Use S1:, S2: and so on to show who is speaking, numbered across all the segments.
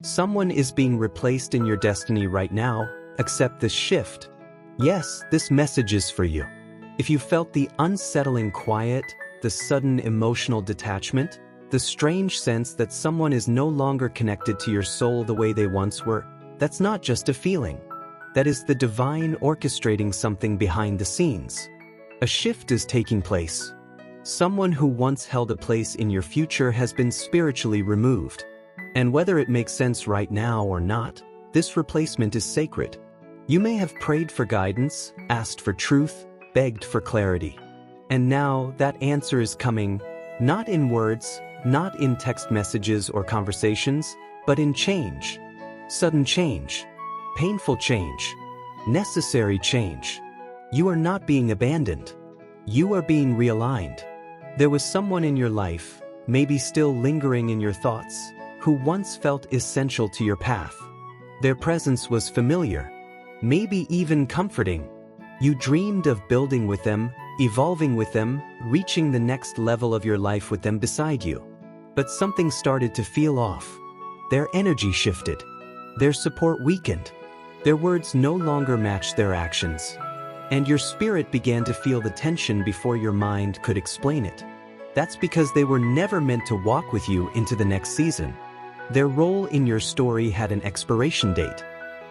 S1: Someone is being replaced in your destiny right now. Accept this shift. Yes, this message is for you. If you felt the unsettling quiet, the sudden emotional detachment, the strange sense that someone is no longer connected to your soul the way they once were, that's not just a feeling. That is the divine orchestrating something behind the scenes. A shift is taking place. Someone who once held a place in your future has been spiritually removed. And whether it makes sense right now or not, this replacement is sacred. You may have prayed for guidance, asked for truth, begged for clarity. And now that answer is coming, not in words, not in text messages or conversations, but in change. Sudden change. Painful change. Necessary change. You are not being abandoned. You are being realigned. There was someone in your life, maybe still lingering in your thoughts, who once felt essential to your path. Their presence was familiar, maybe even comforting. You dreamed of building with them, evolving with them, reaching the next level of your life with them beside you. But something started to feel off. Their energy shifted. Their support weakened. Their words no longer matched their actions. And your spirit began to feel the tension before your mind could explain it. That's because they were never meant to walk with you into the next season. Their role in your story had an expiration date.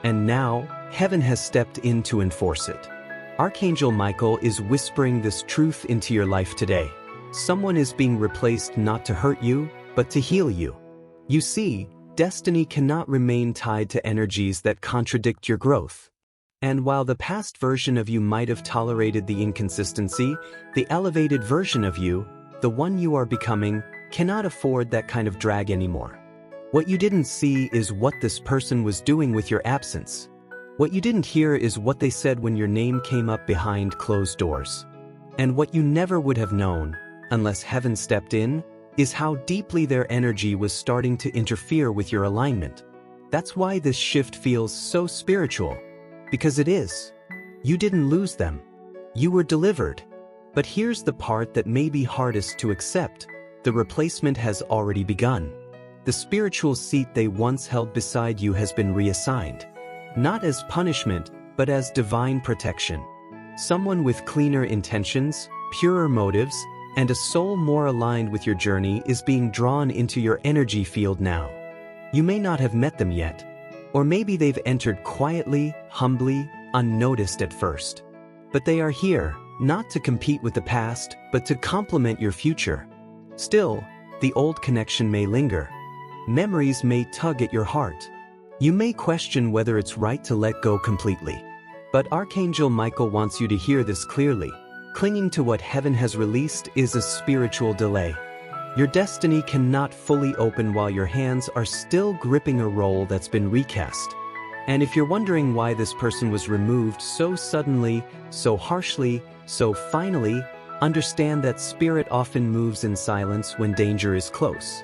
S1: And now, heaven has stepped in to enforce it. Archangel Michael is whispering this truth into your life today. Someone is being replaced not to hurt you, but to heal you. You see, destiny cannot remain tied to energies that contradict your growth. And while the past version of you might have tolerated the inconsistency, the elevated version of you, the one you are becoming, cannot afford that kind of drag anymore. What you didn't see is what this person was doing with your absence. What you didn't hear is what they said when your name came up behind closed doors. And what you never would have known, unless heaven stepped in, is how deeply their energy was starting to interfere with your alignment. That's why this shift feels so spiritual. Because it is. You didn't lose them. You were delivered. But here's the part that may be hardest to accept. The replacement has already begun. The spiritual seat they once held beside you has been reassigned. Not as punishment, but as divine protection. Someone with cleaner intentions, purer motives, and a soul more aligned with your journey is being drawn into your energy field now. You may not have met them yet. Or maybe they've entered quietly, humbly, unnoticed at first. But they are here, not to compete with the past, but to complement your future. Still, the old connection may linger. Memories may tug at your heart. You may question whether it's right to let go completely. But Archangel Michael wants you to hear this clearly. Clinging to what heaven has released is a spiritual delay. Your destiny cannot fully open while your hands are still gripping a role that's been recast. And if you're wondering why this person was removed so suddenly, so harshly, so finally, understand that spirit often moves in silence when danger is close.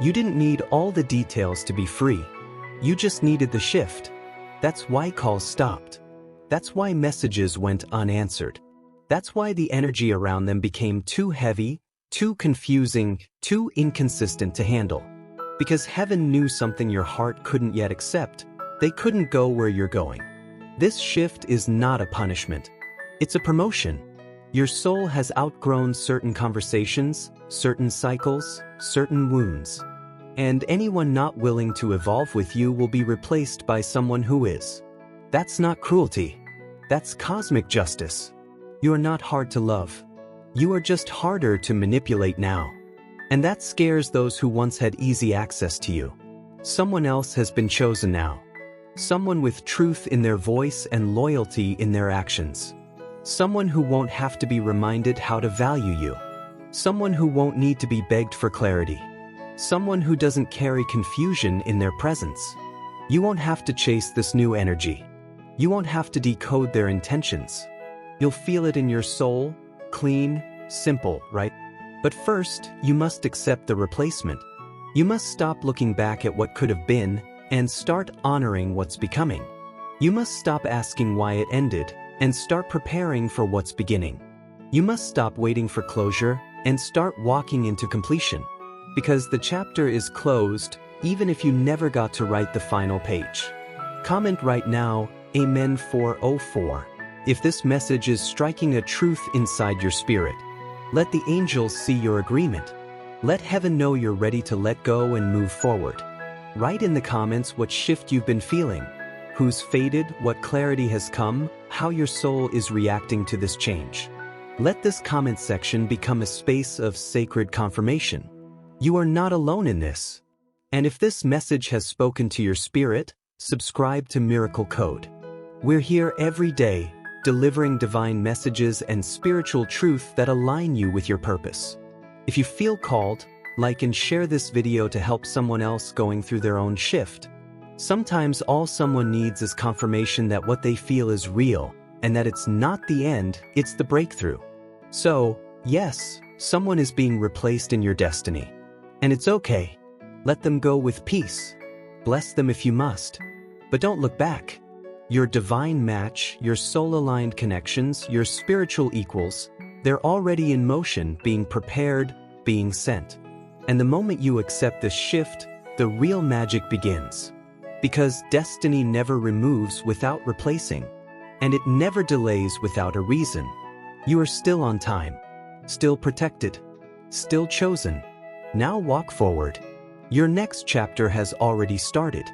S1: You didn't need all the details to be free. You just needed the shift. That's why calls stopped. That's why messages went unanswered. That's why the energy around them became too heavy, too confusing, too inconsistent to handle. Because heaven knew something your heart couldn't yet accept. They couldn't go where you're going. This shift is not a punishment. It's a promotion. Your soul has outgrown certain conversations, certain cycles, certain wounds. And anyone not willing to evolve with you will be replaced by someone who is. That's not cruelty. That's cosmic justice. You are not hard to love. You are just harder to manipulate now. And that scares those who once had easy access to you. Someone else has been chosen now. Someone with truth in their voice and loyalty in their actions. Someone who won't have to be reminded how to value you. Someone who won't need to be begged for clarity. Someone who doesn't carry confusion in their presence. You won't have to chase this new energy. You won't have to decode their intentions. You'll feel it in your soul, clean, simple, right? But first, you must accept the replacement. You must stop looking back at what could have been and start honoring what's becoming. You must stop asking why it ended and start preparing for what's beginning. You must stop waiting for closure and start walking into completion. Because the chapter is closed, even if you never got to write the final page. Comment right now, Amen 404, if this message is striking a truth inside your spirit. Let the angels see your agreement. Let heaven know you're ready to let go and move forward. Write in the comments what shift you've been feeling, who's faded, what clarity has come, how your soul is reacting to this change. Let this comment section become a space of sacred confirmation. You are not alone in this. And if this message has spoken to your spirit, subscribe to Miracle Code. We're here every day, delivering divine messages and spiritual truth that align you with your purpose. If you feel called, like and share this video to help someone else going through their own shift. Sometimes all someone needs is confirmation that what they feel is real, and that it's not the end, it's the breakthrough. So, yes, someone is being replaced in your destiny. And it's okay. Let them go with peace. Bless them if you must. But don't look back. Your divine match, your soul-aligned connections, your spiritual equals, they're already in motion, being prepared, being sent. And the moment you accept this shift, the real magic begins. Because destiny never removes without replacing, and it never delays without a reason. You are still on time, still protected, still chosen. Now walk forward. Your next chapter has already started.